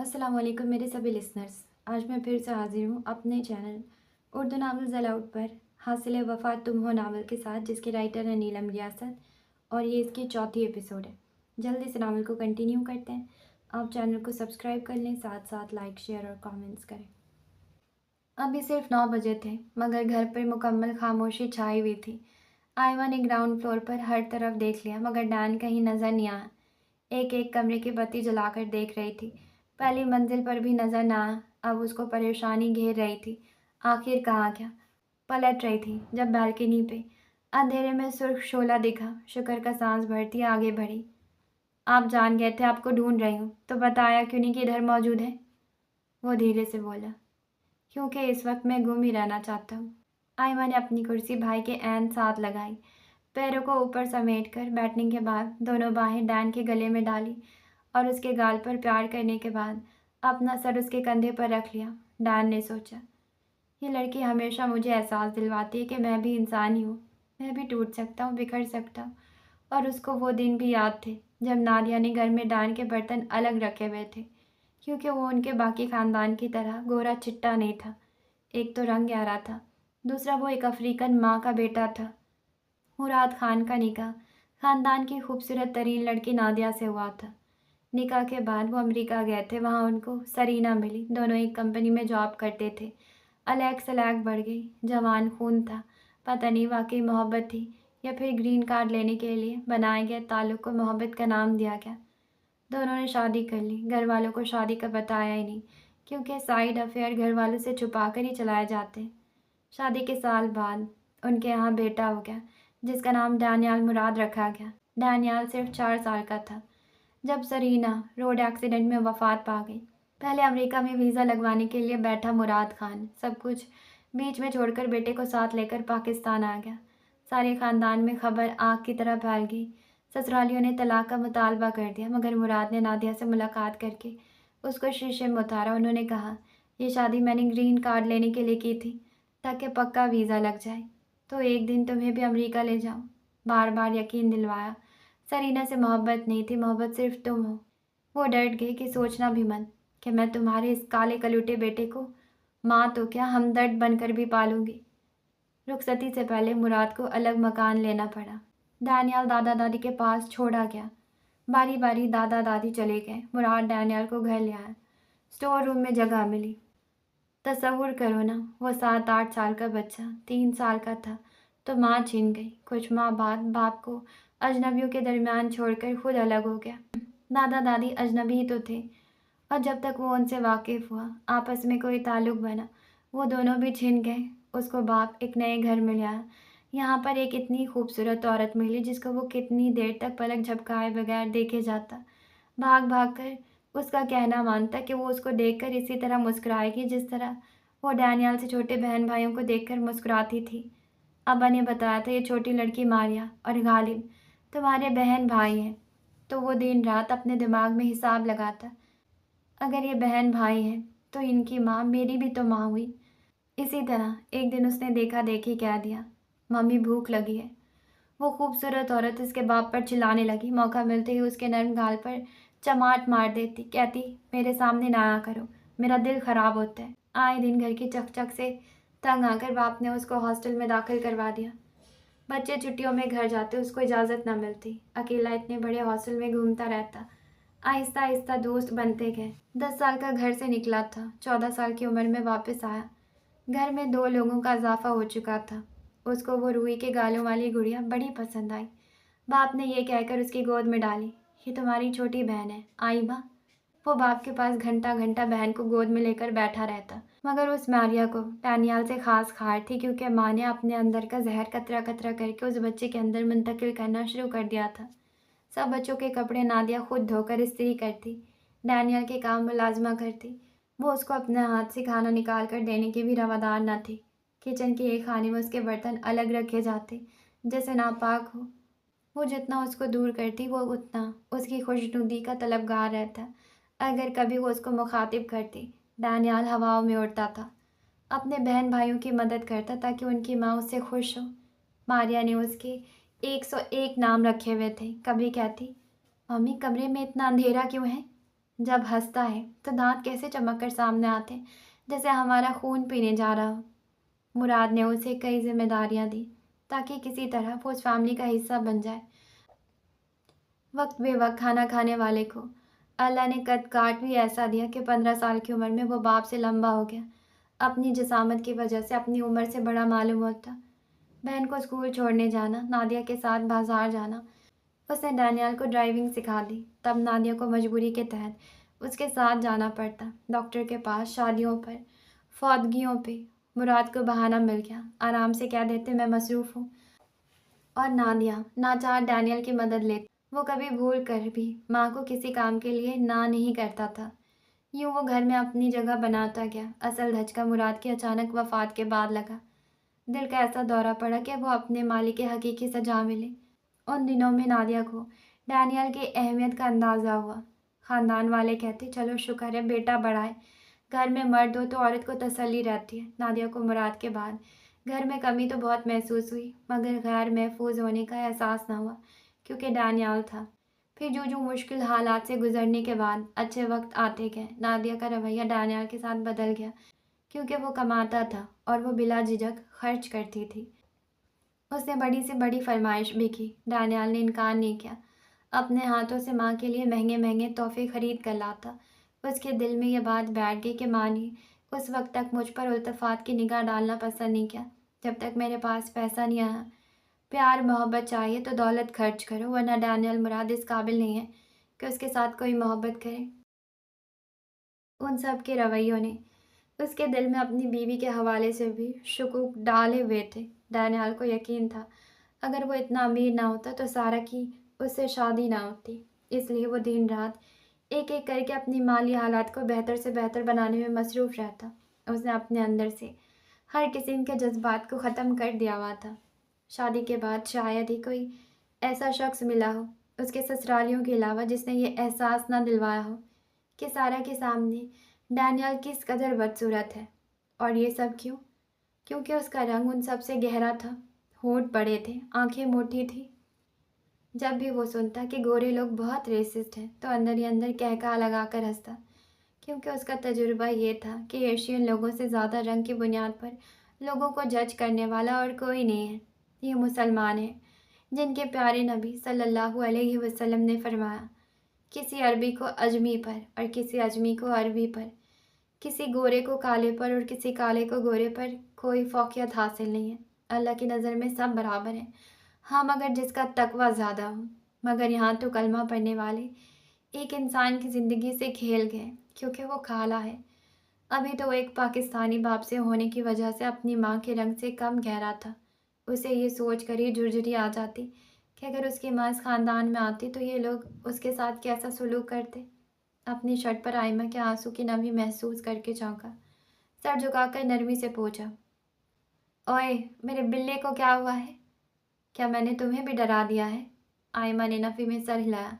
अस्सलाम वालेकुम मेरे सभी लिसनर्स। आज मैं फिर से हाजिर हूँ अपने चैनल उर्दू नावल ज़लाउट पर हासिल वफ़ात तुम हो नावल के साथ, जिसके राइटर हैं नीलम रियासत, और ये इसकी चौथी एपिसोड है। जल्दी से नावल को कंटिन्यू करते हैं। आप चैनल को सब्सक्राइब कर लें, साथ साथ लाइक शेयर और कमेंट्स करें। अभी सिर्फ 9 बजे थे, मगर घर पर मुकम्मल खामोशी छाई हुई थी। आयमा ने ग्राउंड फ्लोर पर हर तरफ देख लिया, मगर डैन कहीं नज़र नहीं आया। एक एक कमरे की बत्ती जलाकर देख रही थी, पहली मंजिल पर भी नज़र न आया। अब उसको परेशानी घेर रही थी। आखिर कहाँ गया? पलट रही थी जब बालकनी पे अंधेरे में सुर्ख शोला दिखा। शुक्र का सांस भरती आगे बढ़ी। आप जान गए थे आपको ढूंढ रही हूँ, तो बताया क्यों नहीं कि इधर मौजूद है? वो धीरे से बोला। क्योंकि इस वक्त मैं गुम ही रहना चाहता हूँ। आयमा ने अपनी कुर्सी भाई के ऐन साथ लगाई। पैरों को ऊपर समेट कर बैठने के बाद दोनों बाहें डैन के गले में डाली और उसके गाल पर प्यार करने के बाद अपना सर उसके कंधे पर रख लिया। डैन ने सोचा, ये लड़की हमेशा मुझे एहसास दिलवाती है कि मैं भी इंसान ही हूँ, मैं भी टूट सकता हूँ, बिखर सकता हूँ। और उसको वो दिन भी याद थे जब नादिया ने घर में डैन के बर्तन अलग रखे हुए थे, क्योंकि वो उनके बाकी ख़ानदान की तरह गोरा चिट्टा नहीं था। एक तो रंग गहरा था, दूसरा वो एक अफ्रीकन माँ का बेटा था। मुराद खान का निकाह खानदान की खूबसूरत तरीन लड़की नादिया से हुआ था। निकाह के बाद वो अमेरिका गए थे, वहाँ उनको सरीना मिली। दोनों एक कंपनी में जॉब करते थे। अलग सलग बढ़ गई, जवान खून था। पता नहीं वाकई मोहब्बत थी या फिर ग्रीन कार्ड लेने के लिए बनाए गए ताल्लुक़ को मोहब्बत का नाम दिया गया। दोनों ने शादी कर ली। घर वालों को शादी का बताया ही नहीं, क्योंकि साइड अफेयर घर वालों से छुपा कर ही चलाए जाते हैं। शादी के साल बाद उनके यहाँ बेटा हो गया, जिसका नाम डैनियल मुराद रखा गया। डैनियल सिर्फ 4 साल का था जब सरीना रोड एक्सीडेंट में वफात पा गई। पहले अमेरिका में वीज़ा लगवाने के लिए बैठा मुराद खान सब कुछ बीच में छोड़कर बेटे को साथ लेकर पाकिस्तान आ गया। सारे ख़ानदान में खबर आग की तरह फैल गई। ससुरालियों ने तलाक का मुतालबा कर दिया, मगर मुराद ने नादिया से मुलाकात करके उसको शीशे में उतारा। उन्होंने कहा, ये शादी मैंने ग्रीन कार्ड लेने के लिए की थी, ताकि पक्का वीज़ा लग जाए, तो एक दिन तुम्हें भी अमेरिका ले जाऊँ। बार बार यकीन दिलवाया। सरीना से मोहब्बत नहीं थी, मोहब्बत सिर्फ तुम हो। वो डर गई कि सोचना भी मत कि मैं तुम्हारे इस काले कलूटे बेटे को माँ तो क्या हमदर्द बनकर भी पालूंगी। रुखसती से पहले मुराद को अलग मकान लेना पड़ा। डैनियल दादा दादी के पास छोड़ा गया। बारी बारी दादा दादी चले गए। मुराद डैनियल को घर ले आया। स्टोर रूम में जगह मिली। तसव्वुर करो ना, वो 7-8 साल का बच्चा 3 साल का था तो माँ छीन गई। कुछ माह बाद बाप को अजनबियों के दरमियान छोड़कर खुद अलग हो गया। दादा दादी अजनबी ही तो थे, और जब तक वो उनसे वाकिफ़ हुआ, आपस में कोई ताल्लुक़ बना, वो दोनों भी छिन गए। उसको बाप एक नए घर में ले आया। यहाँ पर एक इतनी खूबसूरत औरत मिली जिसको वो कितनी देर तक पलक झपकाए बगैर देखे जाता। भाग भाग कर उसका कहना मानता कि वो उसको देखकर इसी तरह मुस्कुराएगी जिस तरह वो डैनियल से छोटे बहन भाइयों को देखकर मुस्कुराती थी। अब्बा ने बताया था, ये छोटी लड़की मारिया और गालिब तुम्हारे बहन भाई हैं। तो वो दिन रात अपने दिमाग में हिसाब लगाता, अगर ये बहन भाई हैं तो इनकी माँ मेरी भी तो माँ हुई। इसी तरह एक दिन उसने देखा देखी कह दिया, मम्मी भूख लगी है। वो खूबसूरत औरत उसके बाप पर चिल्लाने लगी। मौका मिलते ही उसके नर्म गाल पर चमाट मार देती, कहती, मेरे सामने ना आया करो, मेरा दिल ख़राब होता है। आए दिन घर की चकचक से तंग आकर बाप ने उसको हॉस्टल में दाखिल करवा दिया। बच्चे छुट्टियों में घर जाते, उसको इजाज़त न मिलती। अकेला इतने बड़े हॉस्टल में घूमता रहता। आहिस्ता आहिस्ता दोस्त बनते गए। 10 साल का घर से निकला था, 14 साल की उम्र में वापस आया। घर में 2 लोगों का इजाफा हो चुका था। उसको वो रूही के गालों वाली गुड़िया बड़ी पसंद आई। बाप ने ये कहकर उसकी गोद में डाली, ये तुम्हारी छोटी बहन है आइबा। वो बाप के पास घंटा घंटा बहन को गोद में लेकर बैठा रहता। मगर उस मारिया को डैनियल से खास खार थी, क्योंकि माँ ने अपने अंदर का जहर कतरा कतरा करके उस बच्चे के अंदर मुंतकिल करना शुरू कर दिया था। सब बच्चों के कपड़े नादिया खुद धोकर इस्त्री करती, डैनियल के काम मुलाजमा करती। वो उसको अपने हाथ से खाना निकाल कर देने की भी रवादार न थी। किचन के एक खाने में उसके बर्तन अलग रखे जाते, जैसे नापाक हो। वो जितना उसको दूर करती, वो उतना उसकी खुशनुदी का तलबगार रहता। अगर कभी वो उसको मुखातिब करती, डैनियल हवाओं में उड़ता था, अपने बहन भाइयों की मदद करता ताकि उनकी माँ उससे खुश हो। मारिया ने उसके 101 नाम रखे हुए थे। कभी कहती, मम्मी कमरे में इतना अंधेरा क्यों है? जब हंसता है तो दांत कैसे चमक कर सामने आते हैं, जैसे हमारा खून पीने जा रहा हो। मुराद ने उसे कई जिम्मेदारियां दी ताकि किसी तरह वो उस फैमिली का हिस्सा बन जाए। वक्त बे वक्त खाना खाने वाले को अल्लाह ने कद काट भी ऐसा दिया कि 15 साल की उम्र में वो बाप से लंबा हो गया। अपनी जिसामत की वजह से अपनी उम्र से बड़ा मालूम होता। बहन को स्कूल छोड़ने जाना, नादिया के साथ बाजार जाना। उसने डैनियल को ड्राइविंग सिखा दी। तब नादिया को मजबूरी के तहत उसके साथ जाना पड़ता, डॉक्टर के पास, शादियों पर, फौदगियों पे। मुराद को बहाना मिल गया, आराम से कह देते मैं मसरूफ़ हूँ। और नादिया नाचार डैनियल की मदद लेती। वो कभी भूल कर भी माँ को किसी काम के लिए ना नहीं करता था। यूँ वो घर में अपनी जगह बनाता गया। असल धचका मुराद की अचानक वफात के बाद लगा। दिल का ऐसा दौरा पड़ा कि वो अपने मालिक के हकीकी सजा मिले। उन दिनों में नादिया को डैनियल की अहमियत का अंदाज़ा हुआ। ख़ानदान वाले कहते चलो शुक्र है बेटा बड़ा है। घर में मर्द हो तो औरत को तसल्ली रहती है। नादिया को मुराद के बाद घर में कमी तो बहुत महसूस हुई, मगर गैर महफूज होने का एहसास ना हुआ क्योंकि डैनियल था। फिर जो जो मुश्किल हालात से गुजरने के बाद अच्छे वक्त आते गए। नादिया का रवैया डैनियल के साथ बदल गया क्योंकि वो कमाता था और वो बिला झिझक खर्च करती थी। उसने बड़ी से बड़ी फरमाइश भी की। डैनियल ने इनकार नहीं किया। अपने हाथों से माँ के लिए महंगे महंगे तोहफे खरीद कर लाता। उसके दिल में यह बात बैठ गई कि माँ ने उस वक्त तक मुझ पर उल्तफात की निगाह डालना पसंद नहीं किया जब तक मेरे पास पैसा नहीं आया। प्यार मोहब्बत चाहिए तो दौलत खर्च करो, वरना डैनियल मुराद इस काबिल नहीं है कि उसके साथ कोई मोहब्बत करे। उन सब के रवैयों ने उसके दिल में अपनी बीवी के हवाले से भी शुकूक डाले हुए थे। डैनियल को यकीन था अगर वो इतना अमीर ना होता तो सारा की उससे शादी ना होती। इसलिए वो दिन रात एक एक करके अपनी माली हालात को बेहतर से बेहतर बनाने में मसरूफ़ रहता। उसने अपने अंदर से हर किस्म के जज्बात को ख़त्म कर दिया हुआ था। शादी के बाद शायद ही कोई ऐसा शख्स मिला हो उसके ससुरालियों के अलावा जिसने ये एहसास ना दिलवाया हो कि सारा के सामने डैनियल किस कदर बदसूरत है। और ये सब क्यों? क्योंकि उसका रंग उन सब से गहरा था, होंठ बड़े थे, आंखें मोटी थी। जब भी वो सुनता कि गोरे लोग बहुत रेसिस्ट हैं तो अंदर ही अंदर कहका लगा कर हंसता, क्योंकि उसका तजुर्बा ये था कि एशियन लोगों से ज़्यादा रंग की बुनियाद पर लोगों को जज करने वाला और कोई नहीं है। ये मुसलमान हैं जिनके प्यारे नबी सल्लल्लाहु अलैहि वसल्लम ने फरमाया, किसी अरबी को अजमी पर और किसी अजमी को अरबी पर, किसी गोरे को काले पर और किसी काले को गोरे पर कोई फौकियत हासिल नहीं है। अल्लाह की नज़र में सब बराबर हैं। हाँ, मगर जिसका तकवा ज़्यादा हो। मगर यहाँ तो कलमा पढ़ने वाले एक इंसान की ज़िंदगी से खेल गए क्योंकि वो काला है। अभी तो वो एक पाकिस्तानी बाप से होने की वजह से अपनी माँ के रंग से कम गहरा था। उसे ये सोच कर ही झुरझुरी आ जाती कि अगर उसकी माँ इस ख़ानदान में आती तो ये लोग उसके साथ कैसा सलूक करते। अपनी शर्ट पर आयमा के आंसू की नमी महसूस करके चौंका। सर झुकाकर नरमी से पूछा, ओए मेरे बिल्ले को क्या हुआ है? क्या मैंने तुम्हें भी डरा दिया है? आयमा ने नफ़ी में सर हिलाया।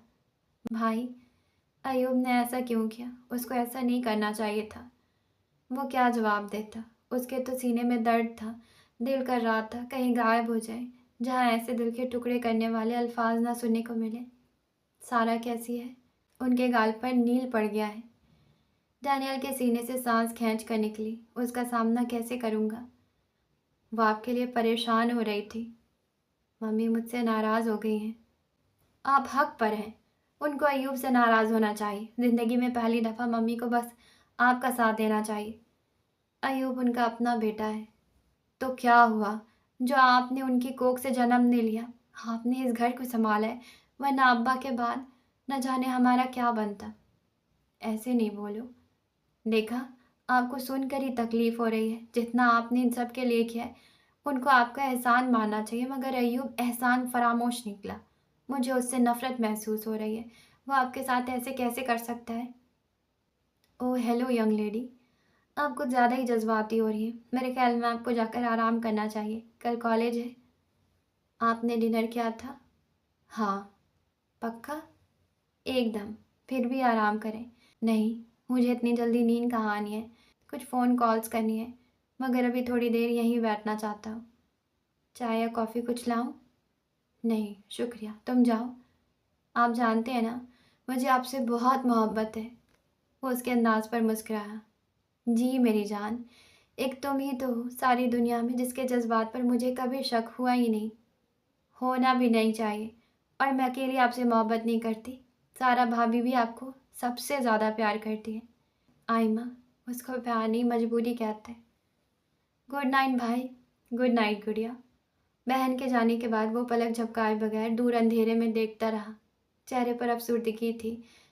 भाई, अयूब ने ऐसा क्यों किया? उसको ऐसा नहीं करना चाहिए था। वो क्या जवाब देता? उसके तो सीने में दर्द था। दिल कर रहा था कहीं गायब हो जाए, जहाँ ऐसे दिल के टुकड़े करने वाले अल्फाज ना सुनने को मिले। सारा कैसी है? उनके गाल पर नील पड़ गया है। डैनियल के सीने से सांस खींच कर निकली। उसका सामना कैसे करूँगा? वो आपके लिए परेशान हो रही थी। मम्मी मुझसे नाराज़ हो गई हैं। आप हक पर हैं। उनको अयूब से नाराज़ होना चाहिए। ज़िंदगी में पहली दफ़ा मम्मी को बस आपका साथ देना चाहिए। अयूब उनका अपना बेटा है। तो क्या हुआ जो आपने उनकी कोख से जन्म नहीं लिया? आपने इस घर को संभाला है, वरना अब्बा के बाद न जाने हमारा क्या बनता। ऐसे नहीं बोलो। देखा, आपको सुनकर ही तकलीफ़ हो रही है। जितना आपने इन सब के लिए किया है उनको आपका एहसान मानना चाहिए, मगर अयूब एहसान फरामोश निकला। मुझे उससे नफ़रत महसूस हो रही है। वो आपके साथ ऐसे कैसे कर सकता है? ओह हेलो यंग लेडी, आप कुछ ज़्यादा ही जज्बाती हो रही हैं। मेरे ख्याल में आपको जाकर आराम करना चाहिए। कल कॉलेज है। आपने डिनर किया था? हाँ। पक्का? एकदम। फिर भी आराम करें। नहीं, मुझे इतनी जल्दी नींद कहाँ आनी है। कुछ फ़ोन कॉल्स करनी है, मगर अभी थोड़ी देर यहीं बैठना चाहता हूँ। चाय या कॉफ़ी कुछ लाऊं? नहीं शुक्रिया, तुम जाओ। आप जानते हैं ना, मुझे आपसे बहुत मोहब्बत है। वो उसके अंदाज पर मुस्कुराया। जी मेरी जान, एक तुम ही तो हो सारी दुनिया में जिसके जज्बात पर मुझे कभी शक हुआ ही नहीं, होना भी नहीं चाहिए। और मैं अकेली आपसे मोहब्बत नहीं करती, सारा भाभी भी आपको सबसे ज़्यादा प्यार करती है। आइमा, उसको प्यार नहीं मजबूरी कहते हैं। गुड नाइट भाई। गुड नाइट गुड़िया। बहन के जाने के बाद वो पलक झपकाए बगैर दूर अंधेरे में देखता रहा। चेहरे पर अफसुर्दगी थी,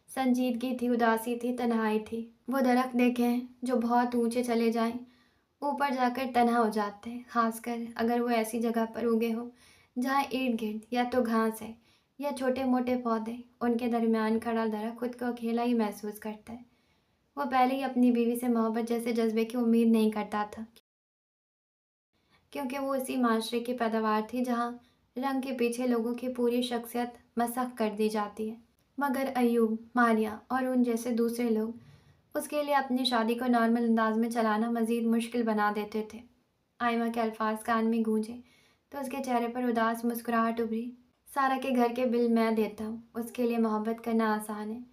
संजीदगी थी, उदासी थी, तन्हाई थी। वो दरख्त देखे हैं जो बहुत ऊंचे चले जाएं, ऊपर जाकर तन्हा हो जाते हैं, खासकर अगर वो ऐसी जगह पर उगे हो जहाँ इर्द गिर्द या तो घास है या छोटे मोटे पौधे। उनके दरमियान खड़ा दरख्त खुद को अकेला ही महसूस करता है। वो पहले ही अपनी बीवी से मोहब्बत जैसे जज्बे की उम्मीद नहीं करता था, क्योंकि वो उसी माशरे की पैदावार थी जहाँ रंग के पीछे लोगों की पूरी शख्सियत मसख कर दी जाती है। मगर अयूब, मारिया और उन जैसे दूसरे लोग उसके लिए अपनी शादी को नॉर्मल अंदाज में चलाना मज़ीद मुश्किल बना देते थे। आयमा के अल्फाज कान में गूंजे तो उसके चेहरे पर उदास मुस्कुराहट उभरी। सारा के घर के बिल मैं देता हूँ, उसके लिए मोहब्बत करना आसान है।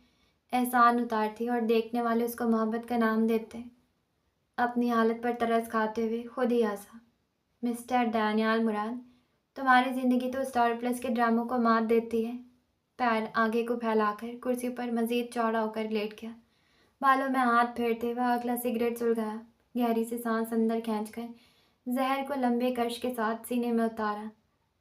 एहसान उतारती और देखने वाले उसको मोहब्बत का नाम देते। अपनी हालत पर तरस खाते हुए खुद ही हंसा। मिस्टर डैनियल मुराद, तुम्हारी ज़िंदगी तो स्टार प्लस के ड्रामों को मात देती है। पैर आगे को फैलाकर कुर्सी पर मज़ीद चौड़ा होकर लेट गया। बालों में हाथ फेरते हुए अगला सिगरेट सुलगाया। गहरी सी सांस अंदर खींचकर जहर को लंबे कश के साथ सीने में उतारा।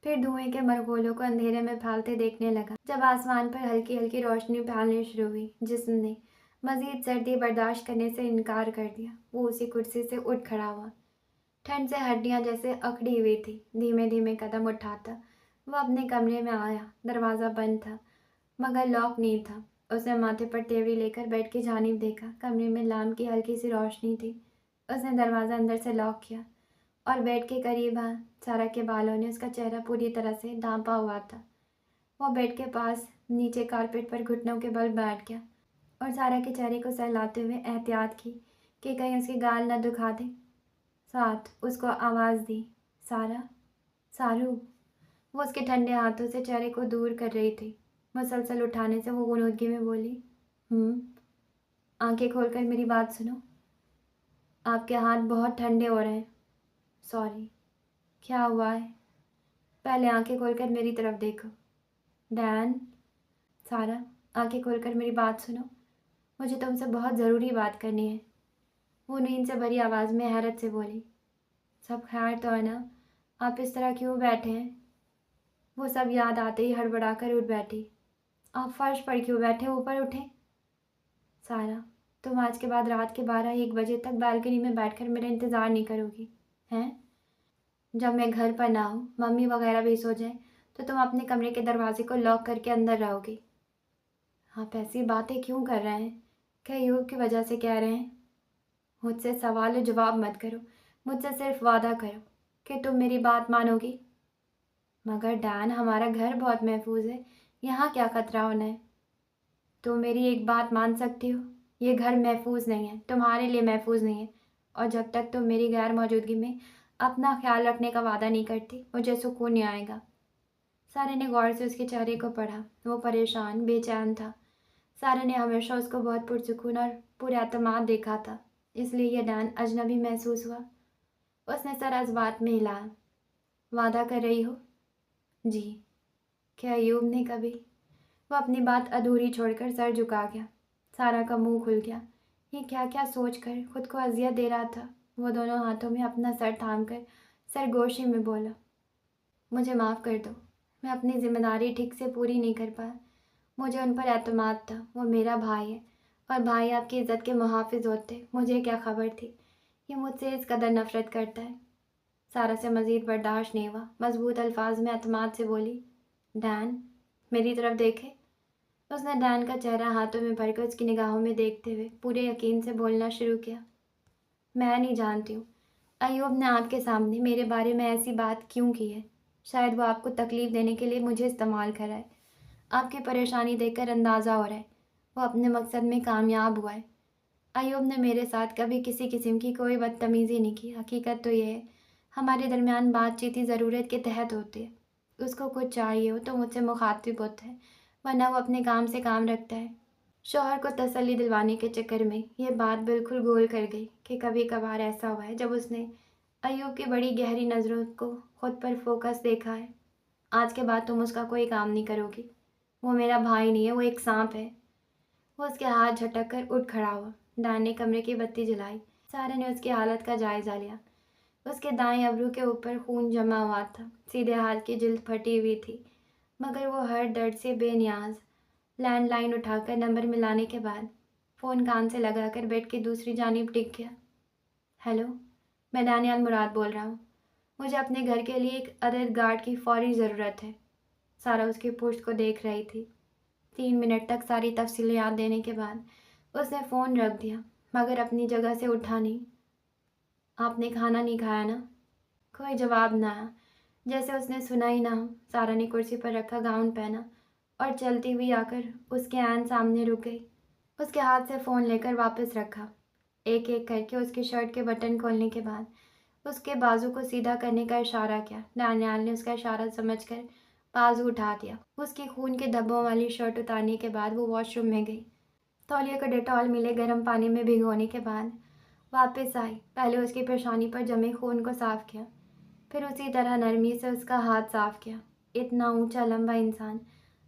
फिर धुएं के मरगोलों को अंधेरे में फैलते देखने लगा। जब आसमान पर हल्की हल्की रोशनी फैलनी शुरू हुई, जिसने मज़ीद सर्दी बर्दाश्त करने से इनकार कर दिया, वो उसी कुर्सी से उठ खड़ा हुआ। ठंड से हड्डियां जैसे अकड़ी हुई थी। धीमे धीमे कदम उठाता वह अपने कमरे में आया। दरवाज़ा बंद था मगर लॉक नहीं था। उसने माथे पर टेवरी लेकर बेड की जानिब देखा। कमरे में लैम्प की हल्की सी रोशनी थी। उसने दरवाज़ा अंदर से लॉक किया और बेड के करीब आ। सारा के बालों ने उसका चेहरा पूरी तरह से ढांपा हुआ था। वो बेड के पास नीचे कारपेट पर घुटनों के बल बैठ गया और सारा के चेहरे को सहलाते हुए एहतियात की कि कहीं उसकी गाल न दुखा दे। साथ उसको आवाज़ दी, सारा, सारू। वो उसके ठंडे हाथों से चेहरे को दूर कर रही थी। मुसलसल उठाने से वो गुनूदगी में बोली, आंखें खोलकर मेरी बात सुनो। आपके हाथ बहुत ठंडे हो रहे हैं। सॉरी। क्या हुआ है? पहले आंखें खोलकर मेरी तरफ देखो। डैन। सारा, आंखें खोलकर मेरी बात सुनो। मुझे तुमसे बहुत ज़रूरी बात करनी है। वो नींद से भरी आवाज़ में हैरत से बोली, सब खैर तो है ना? आप इस तरह क्यों बैठे हैं? वो सब याद आते ही हड़बड़ा कर उठ बैठी। आप फर्श पर क्यों बैठे? ऊपर उठें। सारा, तुम आज के बाद रात के 12-1 बजे तक बालकनी में बैठकर मेरा इंतज़ार नहीं करोगी, हैं? जब मैं घर पर ना हूँ, मम्मी वगैरह भी सो जाए, तो तुम अपने कमरे के दरवाजे को लॉक करके अंदर रहोगी। आप ऐसी बातें क्यों कर रहे हैं? क्या यूब की वजह से कह रहे हैं? मुझसे सवाल जवाब मत करो। मुझसे सिर्फ वादा करो कि तुम मेरी बात मानोगी। मगर डैन, हमारा घर बहुत महफूज है, यहाँ क्या खतरा होना है? तुम मेरी एक बात मान सकती हो, ये घर महफूज नहीं है, तुम्हारे लिए महफूज नहीं है। और जब तक तुम मेरी गैर मौजूदगी में अपना ख्याल रखने का वादा नहीं करती, मुझे सुकून नहीं आएगा। सारे ने गौर से उसके चेहरे को पढ़ा। वो परेशान, बेचैन था। सारे ने हमेशा उसको बहुत पुरसुकून और पुरएतमाद देखा था, इसलिए यह डैन अजनबी महसूस हुआ। उसने सर इस बात में हिलाया। वादा कर रही हो? जी। क्या अयूब ने कभी? वो अपनी बात अधूरी छोड़कर सर झुका गया। सारा का मुंह खुल गया। ये क्या क्या सोचकर खुद को अजियत दे रहा था। वो दोनों हाथों में अपना सर थामकर सरगोशी में बोला, मुझे माफ़ कर दो, मैं अपनी जिम्मेदारी ठीक से पूरी नहीं कर पाया। मुझे उन पर एतमाद था। वो मेरा भाई है और भाई आपकी इज़्ज़त के मुहाफ़िज़ होते, मुझे क्या खबर थी ये मुझसे इस कदर नफ़रत करता है। सारा से मज़ीद बर्दाश्त नहीं हुआ। मज़बूत अल्फाज में एतमाद से बोली, डैन, मेरी तरफ देखे। उसने डैन का चेहरा हाथों में भरकर उसकी निगाहों में देखते हुए पूरे यकीन से बोलना शुरू किया, मैं नहीं जानती हूँ अयूब ने आपके सामने मेरे बारे में ऐसी बात क्यों की है। शायद वो आपको तकलीफ़ देने के लिए मुझे इस्तेमाल कर रहा है। आपकी परेशानी देखकर अंदाज़ा हो रहा है वो अपने मकसद में कामयाब हुआ है। अयूब ने मेरे साथ कभी किसी किस्म की कोई बदतमीज़ी नहीं की। हकीकत तो यह है हमारे दरमियान बातचीत ही ज़रूरत के तहत होती है। उसको कुछ चाहिए हो तो मुझसे मुखातिब होता है, वरना वो अपने काम से काम रखता है। शौहर को तसल्ली दिलवाने के चक्कर में ये बात बिल्कुल गोल कर गई कि कभी कभार ऐसा हुआ है जब उसने अयूब की बड़ी गहरी नज़रों को खुद पर फोकस देखा है। आज के बाद तुम उसका कोई काम नहीं करोगी। वो मेरा भाई नहीं है, वो एक सांप है। वो उसके हाथ झटक कर उठ खड़ा हुआ। डैन ने कमरे की बत्ती जलाई। सारे ने उसकी हालत का जायजा लिया। उसके दाएं अब्रू के ऊपर खून जमा हुआ था, सीधे हाथ की जिल्द फटी हुई थी, मगर वो हर दर्द से बेनियाज। लैंडलाइन उठाकर नंबर मिलाने के बाद फ़ोन कान से लगाकर बेड की दूसरी जानिब टिक गया। हेलो, मैं दानियाल मुराद बोल रहा हूँ। मुझे अपने घर के लिए एक अदद गार्ड की फ़ौरी ज़रूरत है। सारा उसकी पोस्ट को देख रही थी। 3 मिनट तक सारी तफसीलें याद देने के बाद उसने फ़ोन रख दिया, मगर अपनी जगह से उठा नहीं। आपने खाना नहीं खाया ना? कोई जवाब ना आया, जैसे उसने सुना ही ना हो। सारा ने कुर्सी पर रखा गाउन पहना और चलती हुई आकर उसके ऐन सामने रुक गई। उसके हाथ से फ़ोन लेकर वापस रखा। एक एक करके उसकी शर्ट के बटन खोलने के बाद उसके बाजू को सीधा करने का इशारा किया। दानियाल ने उसका इशारा समझकर बाजू उठा दिया। उसकी खून के धब्बों वाली शर्ट उतारने के बाद वो वॉशरूम में गई। तौलिए को डेटॉल मिले गर्म पानी में भिगोने के बाद वापस आई। पहले उसकी पेशानी पर जमे खून को साफ़ किया, फिर उसी तरह नरमी से उसका हाथ साफ़ किया। इतना ऊंचा लंबा इंसान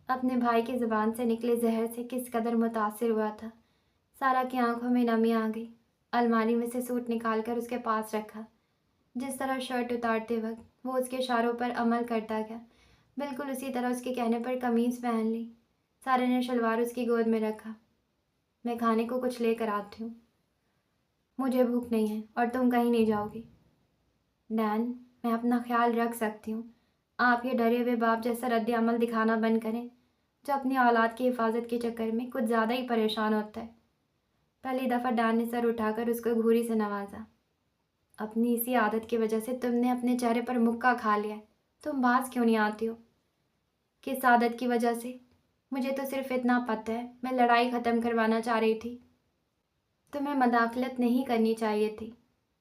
अपने भाई की ज़ुबान से निकले जहर से किस कदर मुतासिर हुआ था। सारा की आंखों में नमी आ गई। अलमारी में से सूट निकालकर उसके पास रखा। जिस तरह शर्ट उतारते वक्त वो उसके इशारों पर अमल करता गया, बिल्कुल उसी तरह उसके कहने पर कमीज़ पहन ली। सारे ने शलवार उसकी गोद में रखा। मैं खाने को कुछ लेकर आती हूँ, मुझे भूख नहीं है और तुम कहीं नहीं जाओगी। डैन, मैं अपना ख्याल रख सकती हूँ। आप ये डरे हुए बाप जैसा रद्द अमल दिखाना बंद करें, जो अपनी औलाद की हिफाजत के चक्कर में कुछ ज़्यादा ही परेशान होता है। पहली दफ़ा डैन ने सर उठाकर उसको घूरी से नवाजा। अपनी इसी आदत की वजह से तुमने अपने चेहरे पर मुक्का खा लिया है। तुम बाज क्यों नहीं आती हो? किस आदत की वजह से? मुझे तो सिर्फ इतना पता है, मैं लड़ाई ख़त्म करवाना चाह रही थी। तुम्हें मदाखलत नहीं करनी चाहिए थी।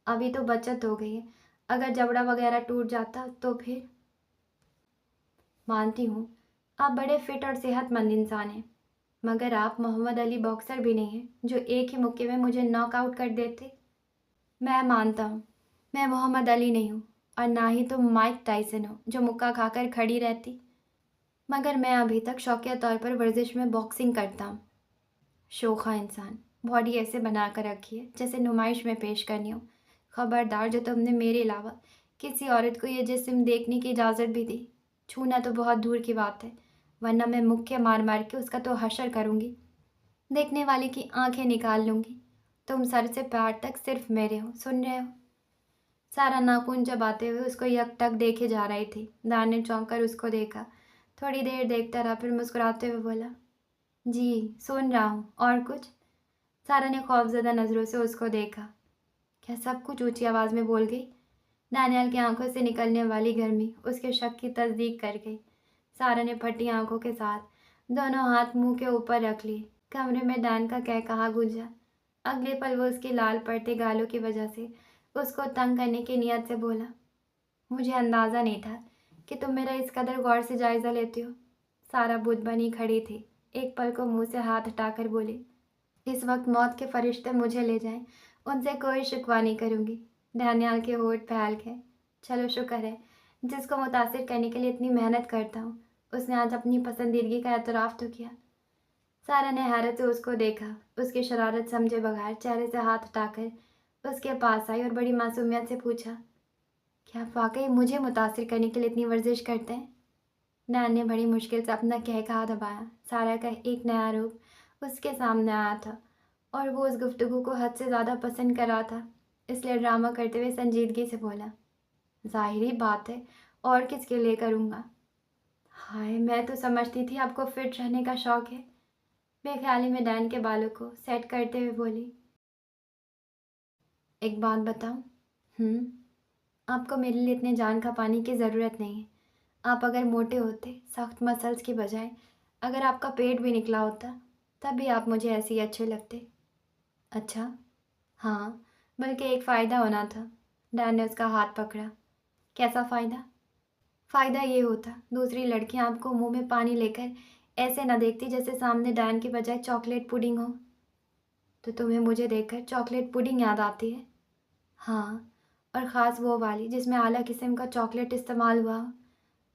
अभी तो बचत हो गई है, अगर जबड़ा वगैरह टूट जाता तो फिर। मानती हूँ आप बड़े फिट और सेहतमंद इंसान हैं, मगर आप मोहम्मद अली बॉक्सर भी नहीं हैं जो एक ही मुक्के में मुझे नॉकआउट कर देते। मैं मानता हूँ मैं मोहम्मद अली नहीं हूँ, और ना ही तुम माइक टाइसन हो जो मुक्का खाकर खड़ी रहती, मगर मैं अभी तक शौकिया तौर पर वर्जिश में बॉक्सिंग करता हूँ। शोखा इंसान, बॉडी ऐसे बना कर रखी है जैसे नुमाइश में पेश करनी हो। खबरदार, जो तुमने मेरे अलावा किसी औरत को ये जिस्म देखने की इजाज़त भी दी। छूना तो बहुत दूर की बात है, वरना मैं मुक्के मार मार के उसका तो हशर करूँगी, देखने वाले की आंखें निकाल लूँगी। तुम सर से पैर तक सिर्फ मेरे हो, सुन रहे हो? सारा नाखून चबाते हुए उसको यकटक देखे जा रही थी। दान ने चौंक कर उसको देखा, थोड़ी देर देखता रहा, फिर मुस्कुराते हुए बोला, जी सुन रहा हूँ, और कुछ? सारा ने खौफजदा नज़रों से उसको देखा। क्या सब कुछ ऊंची आवाज़ में बोल गई? दानियाल की आंखों से निकलने वाली गर्मी उसके शक की तस्दीक कर गई। सारा ने फटी आंखों के साथ दोनों हाथ मुंह के ऊपर रख लिए। कमरे में डैन का कहकहा गूंजा। अगले पल वो उसके लाल पड़ते गालों की वजह से उसको तंग करने की नीयत से बोला, मुझे अंदाज़ा नहीं था कि तुम मेरा इस कदर गौर से जायज़ा लेती हो। सारा बुत बनी खड़ी थी, एक पल को मुंह से हाथ हटाकर बोली, इस वक्त मौत के फरिश्ते मुझे ले जाएं, उनसे कोई शिकवा नहीं करूँगी। दानियाल के होठ फैल गए। चलो शुक्र है, जिसको मुतासिर करने के लिए इतनी मेहनत करता हूँ, उसने आज अपनी पसंदीदगी का एतराफ़ तो किया। सारा ने हैरत से उसको देखा। उसकी शरारत समझे बगैर चेहरे से हाथ हटाकर उसके पास आई और बड़ी मासूमियत से पूछा, क्या आप वाकई मुझे मुतासिर करने के लिए इतनी वर्जिश करते हैं? डैन ने बड़ी मुश्किल से अपना कहकहा दबाया। सारा का एक नया रूप उसके सामने आया था और वो उस गुफ्तगू को हद से ज़्यादा पसंद कर रहा था, इसलिए ड्रामा करते हुए संजीदगी से बोला, ज़ाहिरी बात है, और किसके लिए करूँगा? हाय, मैं तो समझती थी आपको फिट रहने का शौक़ है। बेख्याली में डैन के बालों को सेट करते हुए बोली, एक बात बताऊँ? आपको मेरे लिए इतने जान खपाने की ज़रूरत नहीं है। आप अगर मोटे होते, सख्त मसल्स की बजाय अगर आपका पेट भी निकला होता, तब भी आप मुझे ऐसे ही अच्छे लगते। अच्छा? हाँ, बल्कि एक फ़ायदा होना था। डैन ने उसका हाथ पकड़ा। कैसा फ़ायदा? फ़ायदा ये होता, दूसरी लड़कियां आपको मुंह में पानी लेकर ऐसे ना देखती जैसे सामने डैन के बजाय चॉकलेट पुडिंग हो। तो तुम्हें मुझे देखकर चॉकलेट पुडिंग याद आती है? हाँ, और ख़ास वो वाली जिसमें आला किस्म का चॉकलेट इस्तेमाल हुआ हो।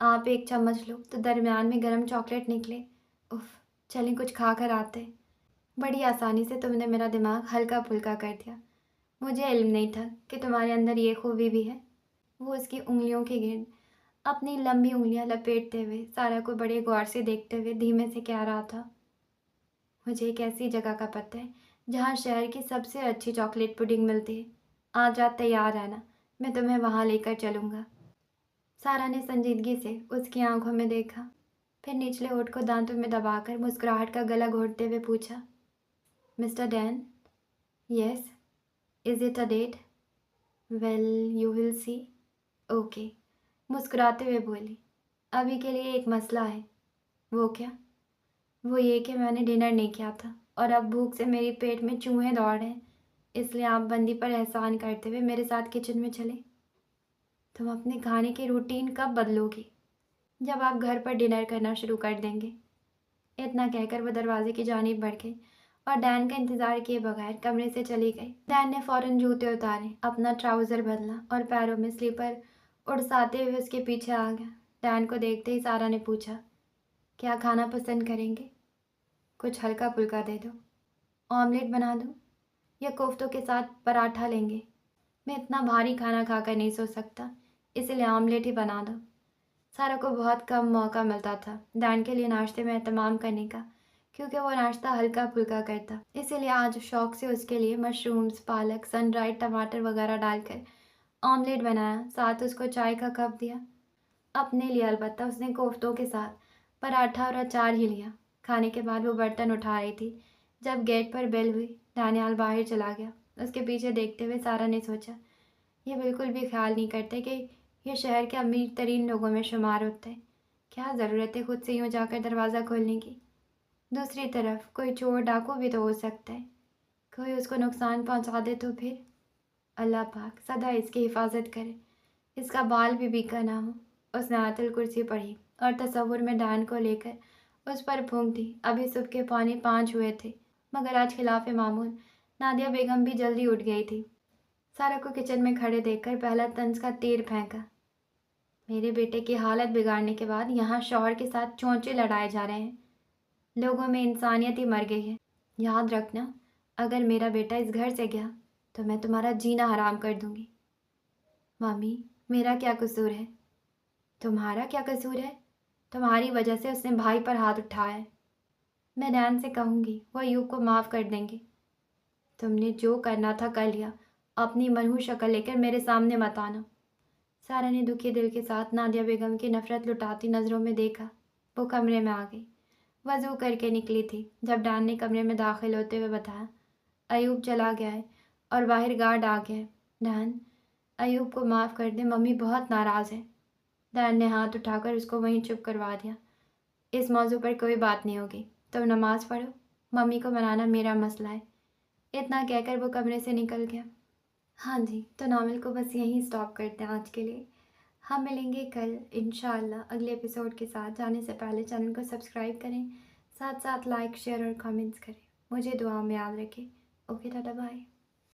आप एक चम्मच लो तो दरमियान में गर्म चॉकलेट निकले। उफ, चलें कुछ खा कर आते। बड़ी आसानी से तुमने मेरा दिमाग हल्का फुल्का कर दिया। मुझे इल्म नहीं था कि तुम्हारे अंदर ये खूबी भी है। वो उसकी उंगलियों के गिर्द अपनी लंबी उंगलियां लपेटते हुए सारा को बड़े गौर से देखते हुए धीमे से कह रहा था, मुझे एक ऐसी जगह का पता है जहाँ शहर की सबसे अच्छी चॉकलेट पुडिंग मिलती है। आज रात तैयार रहना, मैं तुम्हें वहाँ लेकर चलूँगा। सारा ने संजीदगी से उसकी आंखों में देखा, फिर निचले होठ को दांतों में दबाकर मुस्कुराहट का गला घोंटते हुए पूछा, mister Dan? Yes, is it a date? Well, you will see. Okay, मुस्कुराते हुए बोली, अभी के लिए एक मसला है। वो क्या? वो ये कि मैंने डिनर नहीं किया था और अब भूख से मेरी पेट में चूहे दौड़ रहे हैं, इसलिए आप बंदी पर एहसान करते हुए मेरे साथ किचन में चले। तुम अपने खाने की रूटीन कब बदलोगी? जब आप घर पर डिनर करना शुरू कर देंगे। इतना कहकर वो दरवाजे की जानिब बढ़ गई और डैन का इंतज़ार किए बगैर कमरे से चली गई। डैन ने फ़ौरन जूते उतारे, अपना ट्राउज़र बदला और पैरों में स्लीपर उड़साते हुए उसके पीछे आ गया। डैन को देखते ही सारा ने पूछा, क्या खाना पसंद करेंगे? कुछ हल्का फुल्का दे दो। ऑमलेट बना दूँ या कोफ्तों के साथ पराठा लेंगे? मैं इतना भारी खाना खाकर नहीं सो सकता, इसलिए ऑमलेट ही बना दो। सारा को बहुत कम मौका मिलता था डैन के लिए नाश्ते में एहतमाम करने का, क्योंकि वो नाश्ता हल्का फुल्का करता। इसीलिए आज शौक से उसके लिए मशरूम्स, पालक, सन ड्राइड टमाटर वगैरह डालकर ऑमलेट बनाया, साथ उसको चाय का कप दिया। अपने लिए अलबत्ता उसने कोफ्तों के साथ पराठा और अचार ही लिया। खाने के बाद वो बर्तन उठा रही थी जब गेट पर बेल हुई। दानियाल बाहर चला गया। उसके पीछे देखते हुए सारा ने सोचा, ये बिल्कुल भी ख्याल नहीं करते कि ये शहर के अमीर तरीन लोगों में शुमार होते हैं। क्या ज़रूरत है खुद से यूँ जाकर दरवाज़ा खोलने की? दूसरी तरफ कोई चोर डाकू भी तो हो सकता है, कोई उसको नुकसान पहुंचा दे तो फिर? अल्लाह पाक सदा इसकी हिफाजत करे, इसका बाल भी बीका ना हो। उसने आयतुल कुर्सी पढ़ी और तसव्वुर में डैन को लेकर उस पर फूंक दी। अभी सुबह के 4:45 हुए थे, मगर आज खिलाफ मामूल नादिया बेगम भी जल्दी उठ गई थी। सारा को किचन में खड़े देखकर पहला तंज का तीर फेंका। मेरे बेटे की हालत बिगाड़ने के बाद यहाँ शौहर के साथ चोंचे लड़ाए जा रहे हैं। लोगों में इंसानियत ही मर गई है। याद रखना, अगर मेरा बेटा इस घर से गया तो मैं तुम्हारा जीना हराम कर दूंगी। मम्मी, मेरा क्या कसूर है? तुम्हारा क्या कसूर है? तुम्हारी वजह से उसने भाई पर हाथ उठाया है। मैं डैन से कहूँगी, वो अयूब को माफ़ कर देंगे। तुमने जो करना था कर लिया, अपनी मनहूस शक्ल लेकर मेरे सामने मत आना। सारा ने दुखी दिल के साथ नादिया बेगम की नफरत लुटाती नज़रों में देखा। वो कमरे में आ गई। वज़ू करके निकली थी जब डैन ने कमरे में दाखिल होते हुए बताया, अयूब चला गया है और बाहर गार्ड आ गया है। डैन, अयूब को माफ़ कर दे, मम्मी बहुत नाराज़ है। डैन ने हाथ उठाकर उसको वहीं चुप करवा दिया। इस मौजू पर कोई बात नहीं होगी, तुम नमाज़ पढ़ो, मम्मी को मनाना मेरा मसला है। इतना कहकर वो कमरे से निकल गया। हाँ जी, तो नावल को बस यहीं स्टॉप करते हैं आज के लिए। हम मिलेंगे कल इंशाअल्लाह अगले एपिसोड के साथ। जाने से पहले चैनल को सब्सक्राइब करें, साथ साथ लाइक, शेयर और कमेंट्स करें। मुझे दुआ में याद रखें। Okay, tata, bye.